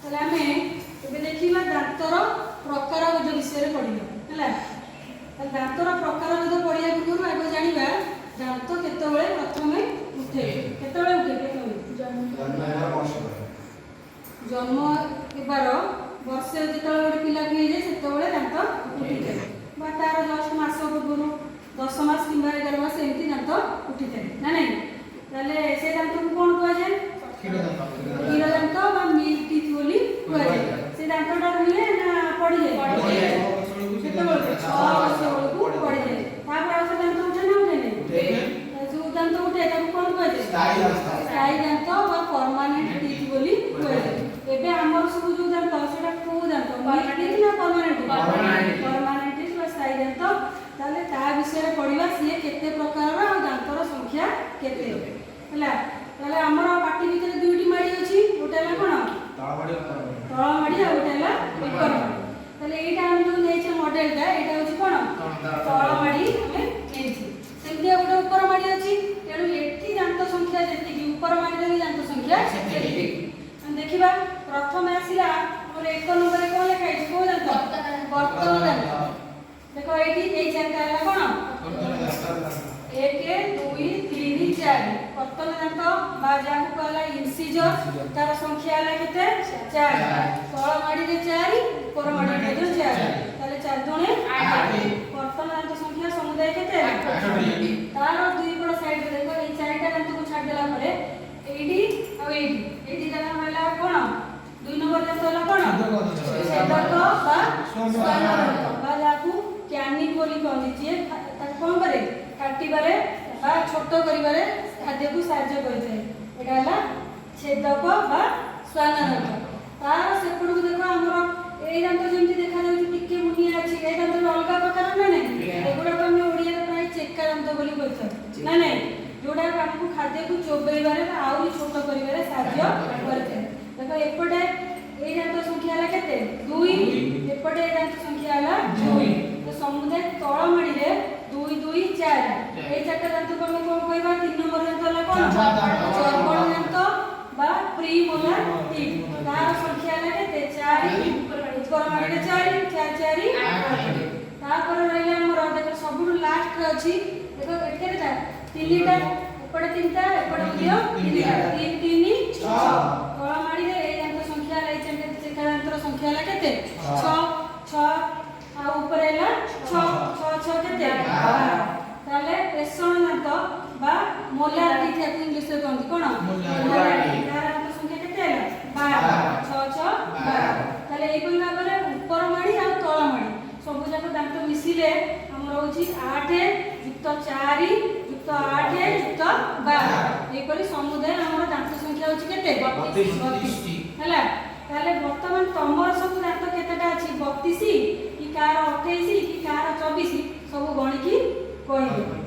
ताले आमे एबे देखिबा दांतर प्रकारभेद विषय रे पढिबा हैला। ताले दांतर प्रकारभेद पढिया पूर्व आगे जानिबा दांत केतेबेले प्रथमे उठे केतेबेले जन्म हेबार वर्षे जेतेबेले गोटे पिला भी जाए सेतेबेले दांत उठी जाए बा तार जस्ट मास पूर्व 10 मास किंबा 11 मास एमती दांत उठी जाए ना नहीं। ताले से दांत को कोन कहै जाय क्षीर दांत बा मिल्क टीथ बोली कहै जाय। से दांतटा रुले ना पड़ी जाए केतेबेले 6 वर्ष बेलू पड़ी जाए तापर आ से दांत उठे ना उठे नहीं जो दांत उठे ताको कोन कहै जाय स्थायी दांत बा परमानेंट टीथ बोली कहै जाय। एबे हमर सब जो दांत सेटा को दांत मिल्क टीथ ना परमानेंट टीथ बा स्थायी दांत। ताले ता विषय रे पढिबा सिए केते प्रकार आ दांतर संख्या केते हैला। ताले हमर पाटी भितर दुईटी माडी अछि गोटे ला कोन तळ माडी आ गोटे ला ऊपर माडी। ताले एटा हम जो नेचे मॉडल ता एटा होछि कोन तळ माडी हमें नेछि सेमति गोटे ऊपर माडी अछि तेनु एठी दांत संख्या जेति कि ऊपर माडी रे दांत संख्या सेति हम देखिबा प्रथम आसिला हमर 1 नंबर रे कोन लिखा अछि को दांत वर्तन दांत देखो एठी ए चारटा हला कोन 1 2 3 4 वर्तन दांत बा जाकु कहला इंसिजर तार संख्या हला केते 4 तळ माडी रे 4 ऊपर माडी रे 4 ताले 4 दुने 8 वर्तन दांत संख्या समुदाय केते 8 तार दुई बड़ साइड रे देखो ए चारटा दांत को छाड देला परे एडी आ एडी दांत हला कोन 2 नंबर दांत हला कोन छेदक बा स्वान बा जाकु कैनिंग बोली कहली जे ताक कोन करे काटिबारे बा छोट करिबारे खाद्य को सहायता करते एटा हला छेदक बा स्वान दांत। तार सेपड़ को देखो हमर एई दांत जेमति देखा जाउ टिके मुनिया अछि एई दांत अलगा प्रकार ना नहीं एगुडा को हम ओडिया रे प्राय चेक्का दांत बोली कहत ना नहीं जोडा हमको खाद्य को चोबेइबारे आउरी छोट करिबारे सहायता करते। देखो एपटे एई दांत संख्या हला केते 2 एपटे एई दांत संख्या हला 2 तो समुदाय तळ माडी रे 2 2 4 ए चारटा दांत को हम कोन कहबा 3 नंबर दांत हला कोन चर्पण दांत बा प्रीमोलार टीथ तार संख्या हला केते 4 ऊपर माडी रे 4 4 4 8 तापर रहले हमर देखो सबु लास्ट रे अछि देखो एकेटा तीनटा ऊपर तीनटा ऊपर दियो तीनटा 3 3 6 तळ माडी रे ए दांत संख्या हला ए चारटा दांतर संख्या हला केते 6 6 आ ऊपर एला 6 6 6 केते 12 ताले पेशण दांत बा मोलार टीथ याकु इंग्लिश रे कहंती कोन मोलार टीथ तार दांत संख्या केते एला 12 6 6 12 ताले एई कोन भाबरे ऊपर माडी आ तळ माडी सब जाक दांत मिसिले हमर होची 8 युक्त 4 युक्त 8 युक्त 12 एई परि समुदाय हमर दांत संख्या होची केते 32 हैला। ताले वर्तमान तमर सब दांत केतेटा अछि 32 कि कार 28 कि कार 24 सब गणी की कहबे।